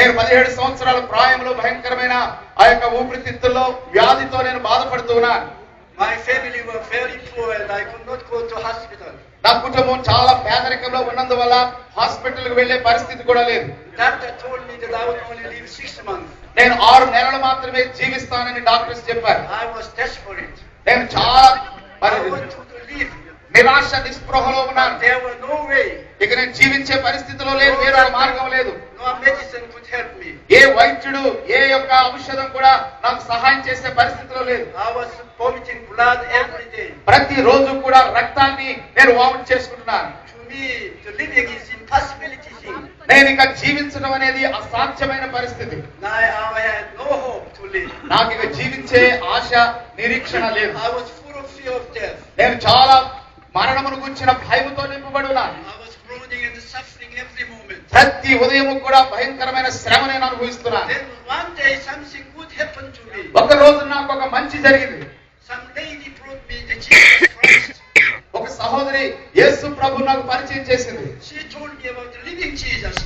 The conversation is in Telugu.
నేను 17 సంవత్సరాల ప్రాయంలో భయంకరమైన ఆ యొక్క ఊపిరితిత్తుల్లో వ్యాధితో నేను బాధపడుతూ ఉన్నాను. My family were very poor and I could not go to hospital. నా కుటుంబం చాలా పేదరికంలో ఉన్నందువల్ల హాస్పిటల్కి వెళ్లే పరిస్థితి కూడా లేదు. Doctor told me that I would only live 6 months. నేను 6 నెలలు మాత్రమే జీవిస్తానని డాక్టర్స్ చెప్పారు. I was desperate. నేను చాలా I wanted to live. నిరాశ నిస్పృహలో ఉన్నాను. There was no way. ఇక నేను జీవించే పరిస్థితిలో లేదు, వేరే మార్గం లేదు. No medicine could help me. ఏ వైద్యుడు ఏ యొక్క ఔషధం కూడా నాకు సహాయం చేసే పరిస్థితిలో లేదు. I was vomiting blood every day. ప్రతి రోజు కూడా రక్తాన్ని నేను వామిట్ చేసుకుంటున్నాను. To me, the living is impossibility thing. నేను ఇక జీవించడం అనేది అసాధ్యమైన పరిస్థితి. I had no hope to live. నాకు ఇక జీవించే ఆశ నిరీక్షణ లేదు. I was full of fear of death. నేను చాలా మరణమును గురించిన భయముతో నింపబడి ఉన్నాను. I was groaning and suffering every moment. ప్రతి ఉదయం కూడా భయంకరమైన శ్రమ నేను అనుభవిస్తున్నాను. Then one day something good happened to me. ఒక రోజు నాకు ఒక మంచి జరిగింది. Some lady brought me the Jesus Christ. ఒక సహోదరి యేసు ప్రభు నాకు పరిచయం చేసింది. She told me about the living Jesus.